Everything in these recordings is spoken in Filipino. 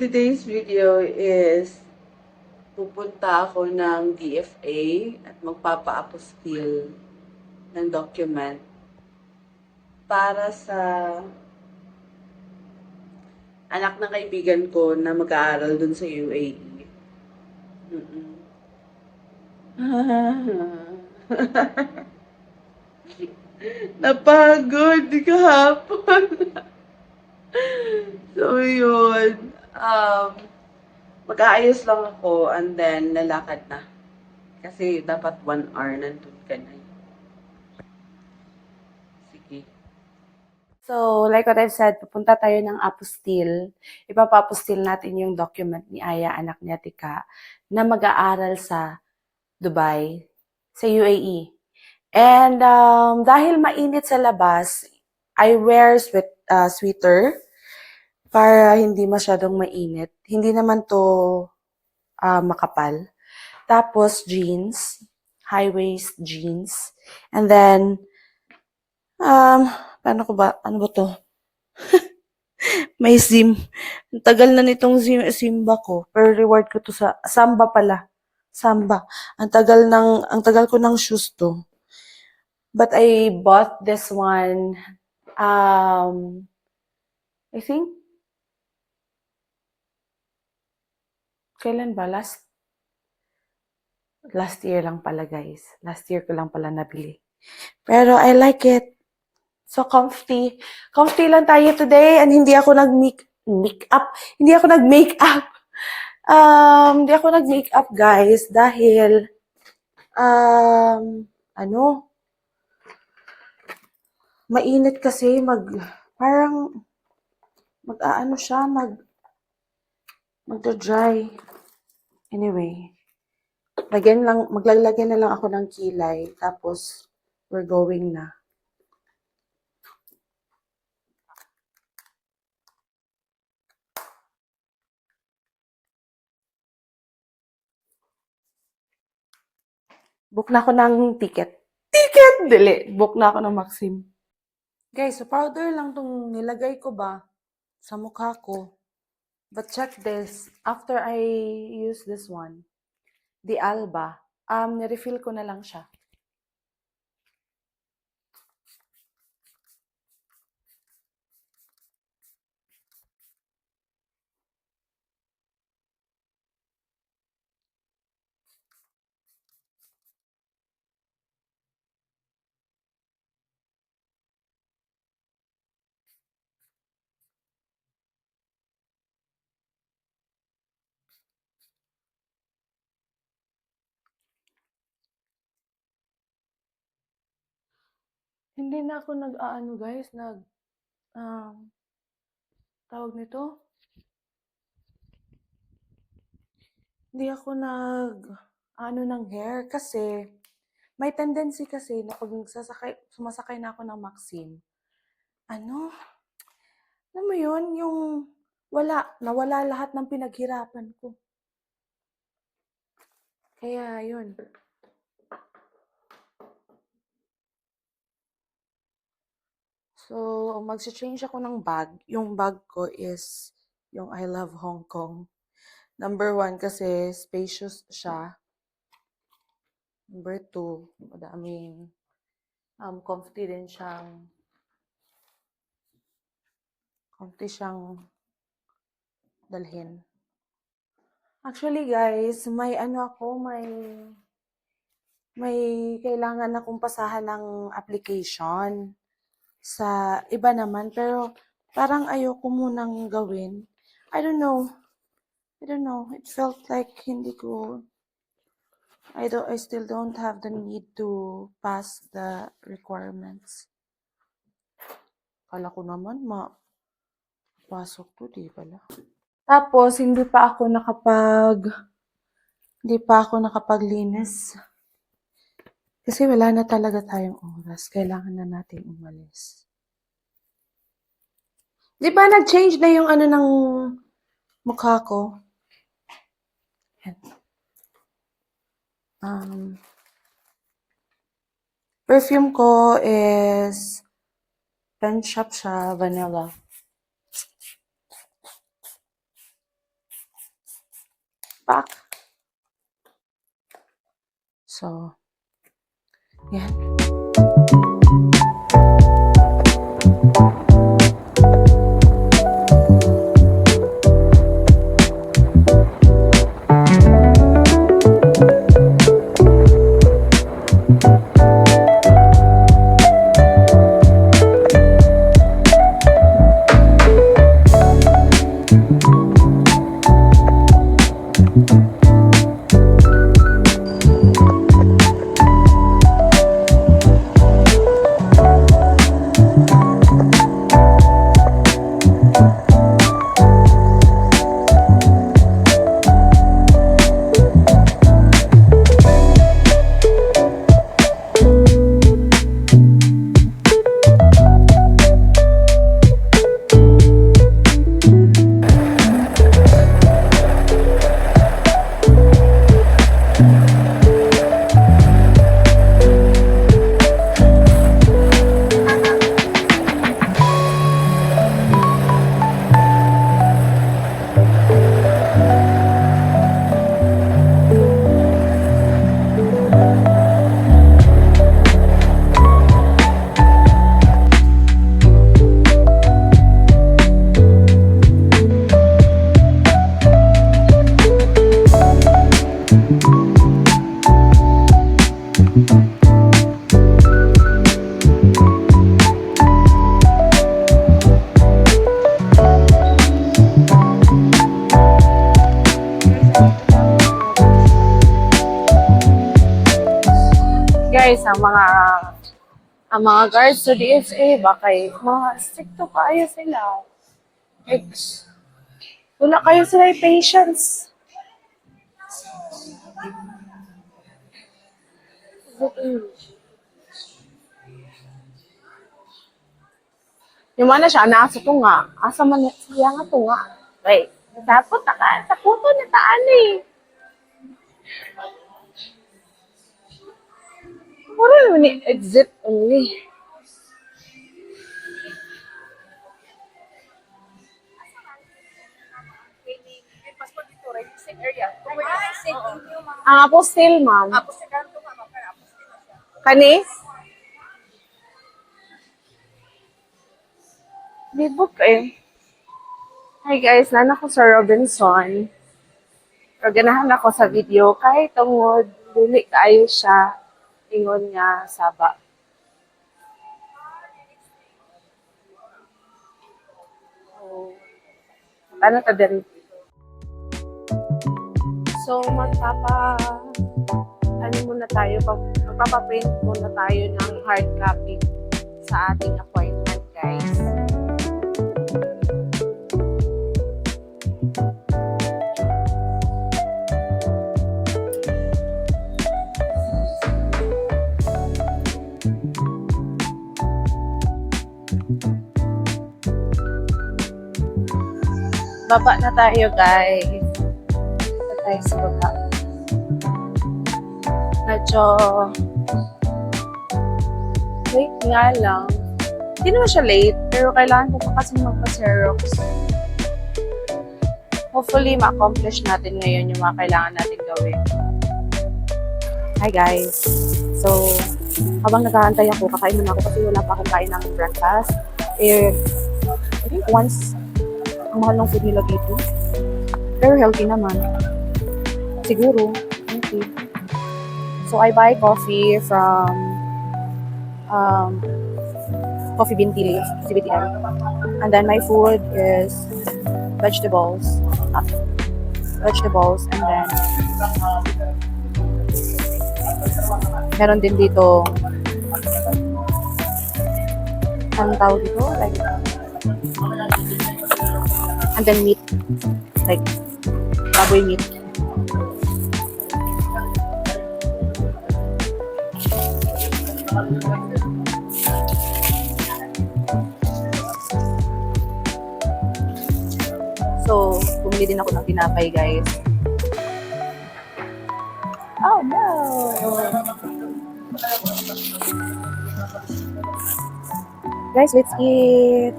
today's video is pupunta ako ng DFA at magpapa-apostille ng document para sa anak ng kaibigan ko na mag-aaral dun sa UAE. Mm-mm. Napagod kahapon. So, yun. Mag-aayos lang ako and then lalakad na. Kasi dapat 1 hour nandun ka na. Sige. So, like what I've said, pupunta tayo ng apostille. Ipapa-apostille natin yung document ni Aya, anak ni Tika, na mag-aaral sa Dubai, sa UAE. And dahil mainit sa labas, I wear sweater para hindi masyadong mainit. Hindi naman to makapal. Tapos jeans, high-waist jeans. And then, paano ko ba? Ano ba to? May sim. Ang tagal na nitong simba ko. Pero reward ko to sa samba pala. Samba. Ang tagal ko ng shoes to. But I bought this one I think kailan ba? Last year lang pala, guys. Last year ko lang pala nabili. Pero I like it. So comfy. Comfy lang tayo today and hindi ako nag-make-up. Hindi ako nag-make-up. Hindi ako nag-make-up, guys, dahil mainit kasi parang mag-aano siya, magda-dry. Anyway, maglalagyan na lang ako ng kilay, tapos we're going na. Book na ako ng ticket. Dili. Book na ako ng Maxim. Guys, so powder lang tong nilagay ko ba sa mukha ko. But check this. After I use this one, the Alba, nirefill ko na lang siya. Hindi na ako guys, tawag nito? Hindi ako ng hair kasi may tendency kasi na pag sumasakay na ako ng Maxim, alam mo yun, yung nawala lahat ng pinaghirapan ko. Kaya yun. So, mag-change ako ng bag. Yung bag ko is yung I Love Hong Kong. Number 1 kasi spacious siya. Number 2, madaming comfy dalhin. Actually guys, may kailangan akong pasahan ng application sa iba naman, pero parang ayoko munang gawin. I don't know. It felt like I still don't have the need to pass the requirements. Kala ko naman pasok to, di pala. Tapos, hindi pa ako nakapaglinis. Kasi wala na talaga tayong oras. Kailangan na natin umalis. Di ba nag-change na yung ng mukha ko? Yan. Perfume ko is Pen Shop siya, vanilla. back. So, yan. Guys, ang mga guards sa DFA, bakay mga stricto kayo sila. Like, wala kayo sila yung patience. Yung mana siya, nasa tunga. Asa man siya nga tunga. Wait, tapos takuto na taan eh. Wala naman ni exit only. Ang apostil, ma'am. Kani? Di book eh. Hi guys, nana ko sa Robinson. Pero ganahan ako sa video kahit tungod dili kaayo siya ingon nga saba. So, ano ta din? So, ano muna tayo, magpapaprint muna tayo ng hard copy sa ating appointment, guys. Baba na tayo, guys. Baba tayo sa baba. Medyo late nga lang. Hindi naman siya late, pero kailangan ko pa kasi magpa-Xerox. Hopefully, ma-accomplish natin ngayon yung mga kailangan natin gawin. Hi, guys. So, habang nag-aantay ako, kakain muna ako kasi wala pa akong kain ng breakfast. I think once ang mahal ng food nila dito. Pero healthy naman. Siguro. Okay. So, I buy coffee from Coffee Bintil, CBTL. And then my food is vegetables. And then meron din dito anong tawag dito? Like, and then meat. Like, baboy meat. So, bumili din ako ng tinapay, guys. Oh, no! Guys, let's eat!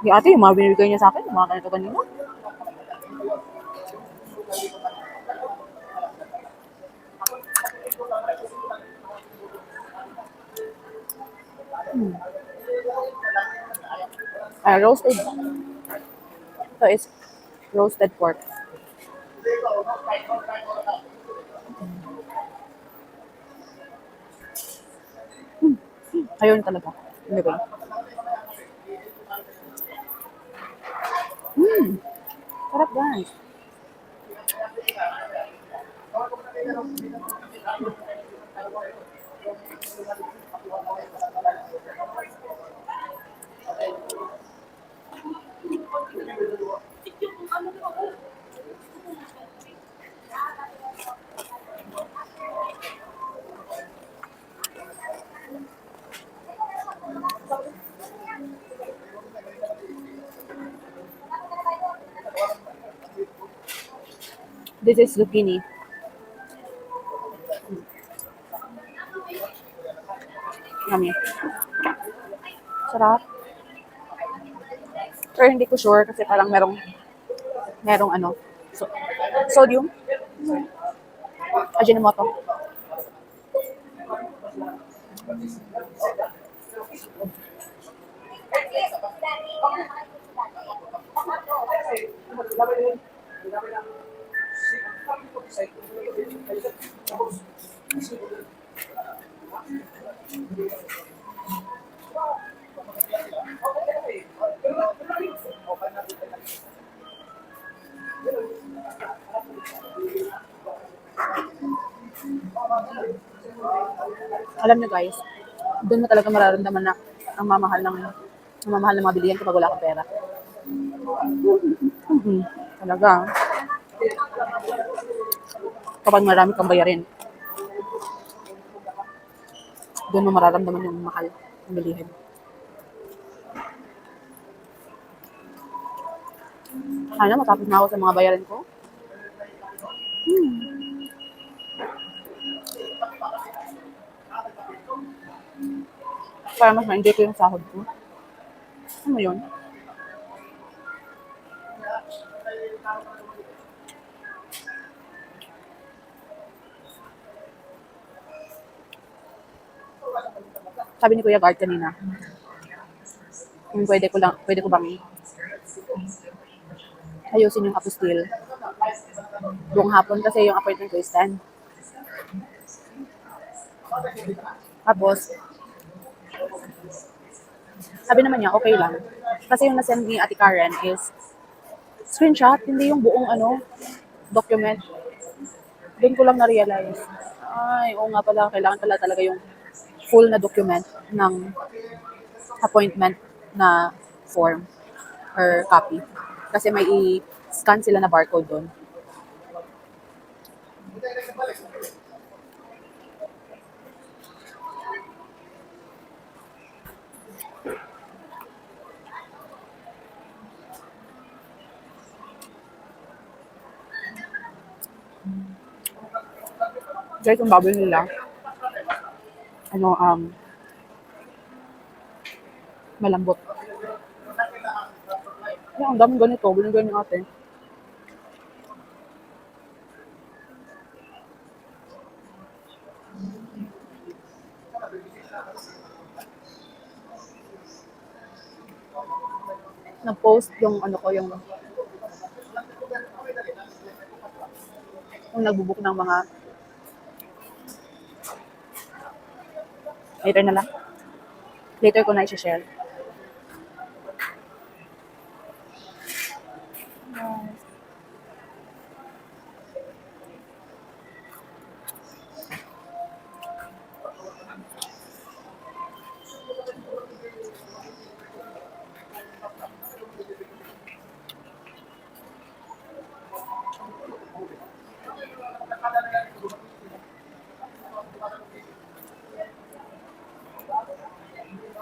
Yung ate, yung mga binibigay niya sa akin, yung mga ganito kanina. Roasted. Ito is roasted pork. Ayun talaga. Anyway. Sarap guys. This is zucchini. Yummy. Sarap. Pero hindi ko sure kasi parang merong ano, so, sodium, Ajinomoto. Alam niyo guys, doon mo talaga mararamdaman na ang mamahal ng mga bilihan kapag wala kang pera. Talaga. Kapag marami kang bayarin, doon mo mararamdaman yung mahal ng bilihin. Sana matapos na ako sa mga bayarin ko. Para mas ma-enjoy ko yung sahod ko. Ano yun? Sabi ni Kuya Bart kanina, kung pwede ko bang ayusin yung apostille buong hapon kasi yung appointment ko is 10. Tapos, sabi naman niya, okay lang. Kasi yung nasend ni Ate Karen is screenshot, hindi yung buong document. Doon ko lang na-realize. Ay, oo nga pala, kailangan pala talaga yung full na document ng appointment na form or copy. Kasi may i-scan sila na barcode doon. Guys, yung baboy nila, malambot. Yan, ang daming ganito, ganyan yung ate. Nag-post yung yung nagbubook ng mga later na lang. Later ko na i-share.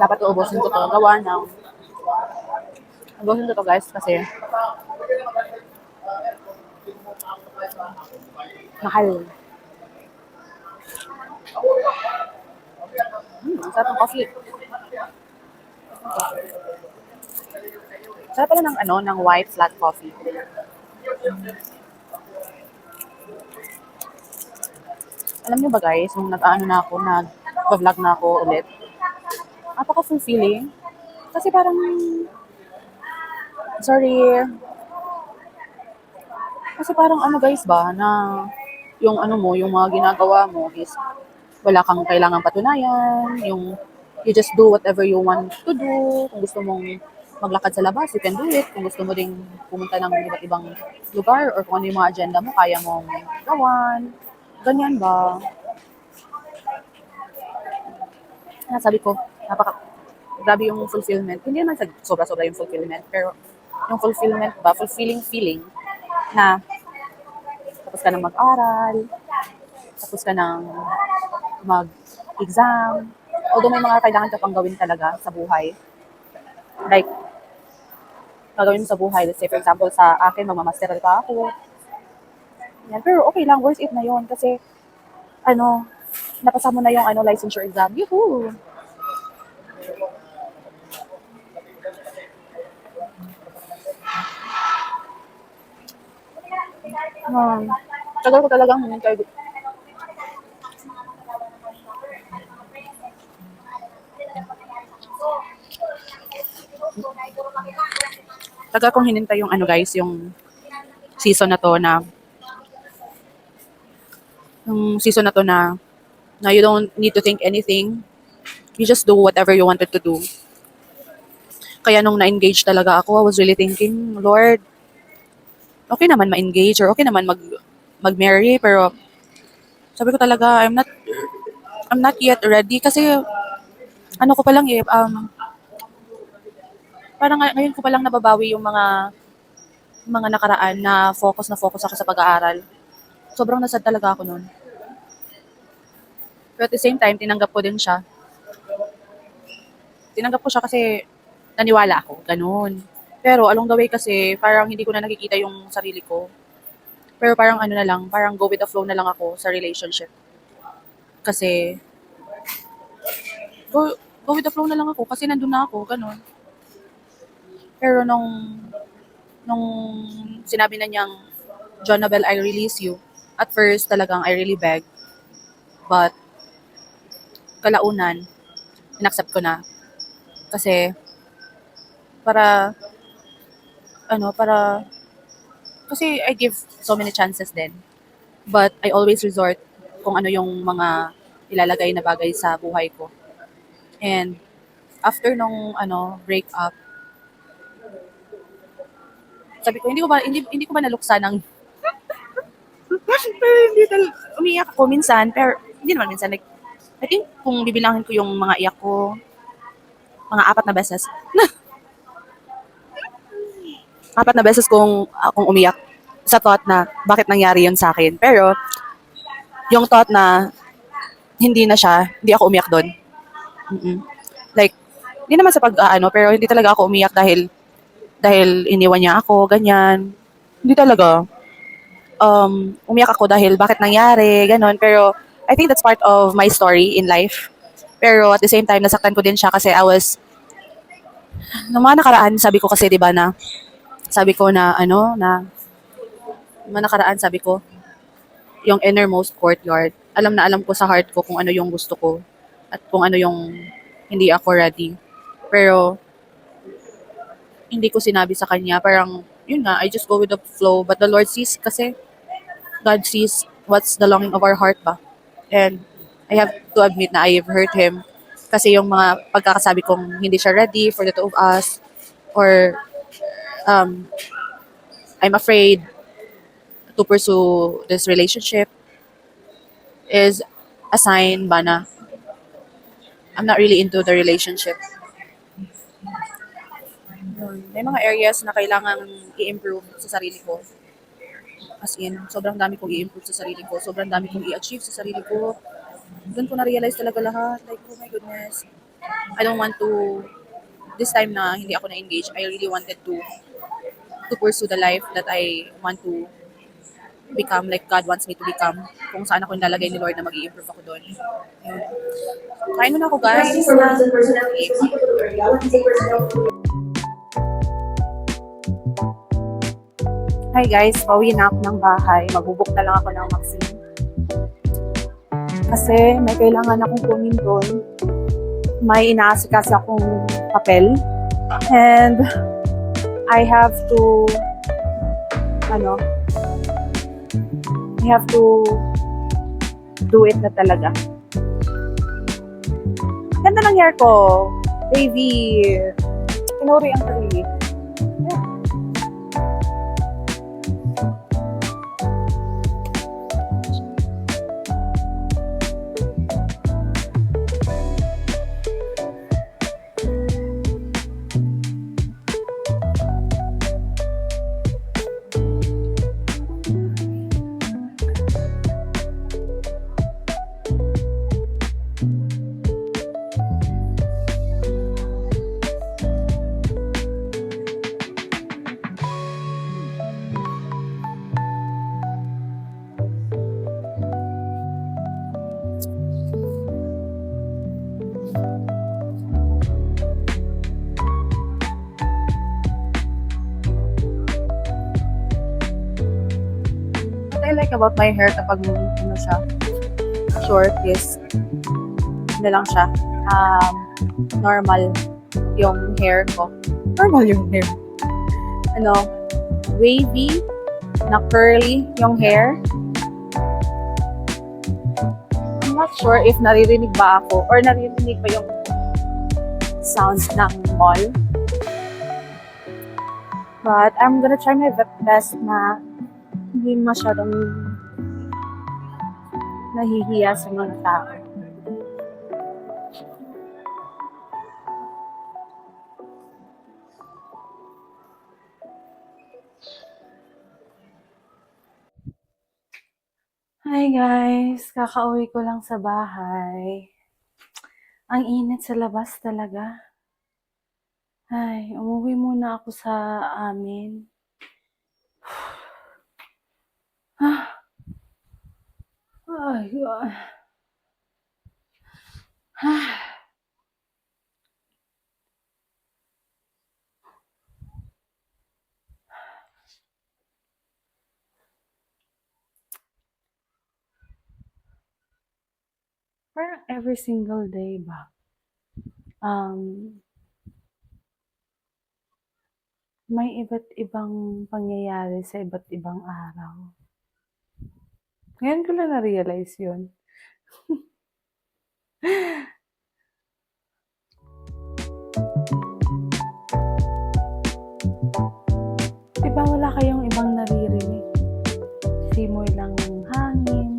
Dapat uubusin ko to. Gawa na. Ubusin ko to guys kasi mahal. Ang sarap ng coffee. Sarap pala ng white flat coffee. Alam niyo ba guys, nung nag-ano na ako, nag-vlog na ako ulit, napaka-fulfilling. Kasi parang, sorry, kasi parang ano guys ba, na yung ano mo, yung mga ginagawa mo is wala kang kailangang patunayan, yung you just do whatever you want to do. Kung gusto mong maglakad sa labas, you can do it. Kung gusto mo ding pumunta ng iba't ibang lugar or kung ano yung mga agenda mo, kaya mong gawan. Ganyan ba? Sabi ko, grabe yung fulfillment. Hindi naman sobra-sobra yung fulfillment, pero yung fulfillment ba, fulfilling feeling na tapos ka ng mag-aral, tapos ka ng mag-exam. Although may mga kailangan ka pang gawin talaga sa buhay. Like, gagawin mo sa buhay. Let's say, for example, sa akin, magmamasteral pa ako. Yan. Pero okay lang, worth it na yon kasi, napasa mo na yung licensure exam. Yuhu! Hmm. Tagal ko talagang hinintay. Tagal kong hinintay yung guys, yung season na to na na you don't need to think anything. You just do whatever you wanted to do. Kaya nung na-engage talaga ako, I was really thinking, Lord, okay naman ma-engage or okay naman mag-marry, pero sabi ko talaga, I'm not yet ready kasi ano ko pa lang parang ngayon ko pa lang nababawi yung mga nakaraan na focus ako sa pag-aaral. Sobrang nasad talaga ako noon. Pero at the same time, tinanggap ko din siya. Tinanggap ko siya kasi naniwala ako, ganun. Pero along the way kasi, parang hindi ko na nakikita yung sarili ko. Pero parang ano na lang, parang go with the flow na lang ako sa relationship. Kasi, go with the flow na lang ako kasi nandun na ako, ganun. Pero nung sinabi na niyang, Jonabel, I release you. At first, talagang I really beg. But, kalaunan, inaccept ko na. Kasi, para, kasi I give so many chances din. But, I always resort kung ano yung mga ilalagay na bagay sa buhay ko. And, after nung, break up, sabi ko, hindi ko ba naluksa ng pero umiiyak ako minsan, pero hindi naman minsan. Like, I think kung bibilangin ko yung mga iyak ko, mga 4 na beses. 4 na beses akong umiyak sa thought na bakit nangyari yun sa akin. Pero, yung thought na hindi ako umiyak doon. Like, hindi naman sa pero hindi talaga ako umiyak dahil iniwan niya ako, ganyan. Hindi talaga. Umiyak ako dahil bakit nangyari, ganon. Pero, I think that's part of my story in life. Pero at the same time, nasaktan ko din siya kasi nung mga nakaraan, sabi ko kasi, di ba sabi ko na, mga nakaraan, sabi ko, yung innermost courtyard, alam na alam ko sa heart ko kung ano yung gusto ko at kung ano yung hindi ako ready. Pero, hindi ko sinabi sa kanya, parang, yun nga, I just go with the flow. But the Lord sees kasi, God sees what's the longing of our heart ba. And I have to admit na I've hurt him kasi yung mga pagkakasabi kong hindi siya ready for the two of us or I'm afraid to pursue this relationship is a sign ba na I'm not really into the relationship. May mga areas na kailangan i-improve sa sarili ko. As in, sobrang dami kong i-improve sa sarili ko. Sobrang dami kong i-achieve sa sarili ko. Doon ko na-realize talaga lahat. Like, oh my goodness. I don't want to, this time na hindi ako na-engage, I really wanted to pursue the life that I want to become, like God wants me to become. Kung saan ako nilalagay ni Lord na mag-i-improve ako doon. Yun. Kain muna ako, guys. Hi guys, pauwi na ako ng bahay. Magbubuk na lang ako ng Maxine. Kasi may kailangan akong kunin doon. May inaasikaso akong papel. And I have to do it na talaga. Ganda ng hair ko. Wavy. Pinuri ang sarili. Yeah. What I like about my hair kapag siya, short is lang siya. Normal yung hair ko. Normal yung hair. Wavy, na curly yung hair. I'm not sure if naririnig ba ako or naririnig ba yung sounds ng mall. But I'm gonna try my best na hindi masyadong nahihiya sa mga tao. Hi guys! Kakauwi ko lang sa bahay. Ang init sa labas talaga. Ay, umuwi muna ako sa amin. Ay, God. Parang every single day ba? May iba't ibang pangyayari sa iba't ibang araw. Ngayon ko lang na-realize yun. Diba wala kayong ibang naririnig? Simoy lang ng hangin.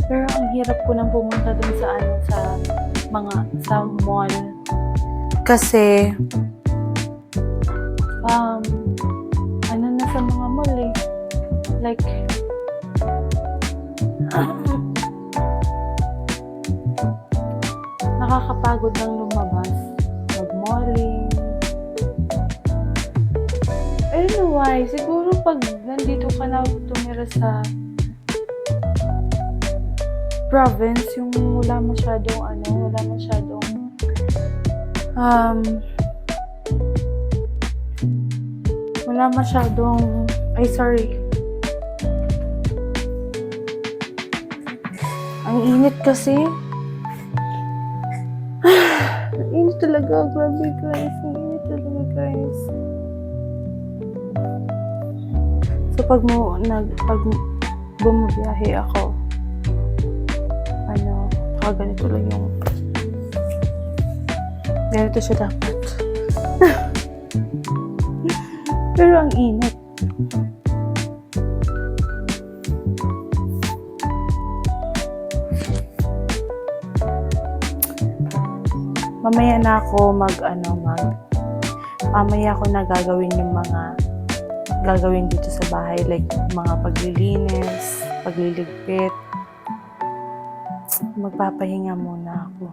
Pero ang hirap ko nang pumunta dun sa mall. Kasi, na sa mga mall eh. Like, nakakapagod lang lumabas. Mag-malling. I don't know why. Siguro pag nandito ka na tumira sa province, yung wala masyadong ang init kasi. Ang init talaga. Grabe guys. Ang init talaga guys. So pag bumabiyahe ako, ganito lang yung ganito siya dapat. Pero ang init. Mamaya na ako mamaya ako na gagawin yung mga gagawin dito sa bahay, like mga paglilinis, pagliligpit. Magpapahinga muna ako.